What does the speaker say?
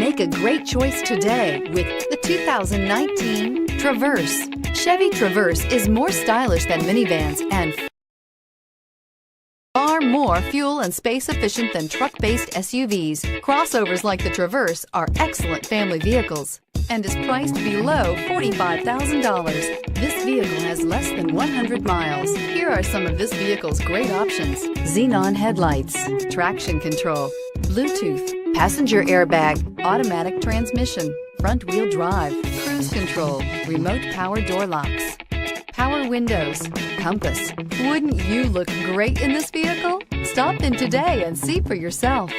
Make a great choice today with the 2019 Traverse. Chevy Traverse is more stylish than minivans and far more fuel and space efficient than truck-based SUVs. Crossovers like the Traverse are excellent family vehicles and is priced below $45,000. This vehicle has less than 100 miles. Here are some of this vehicle's great options: xenon headlights, traction control, Bluetooth, passenger airbag, automatic transmission, front-wheel drive, cruise control, remote power door locks, power windows, compass. Wouldn't you look great in this vehicle? Stop in today and see for yourself.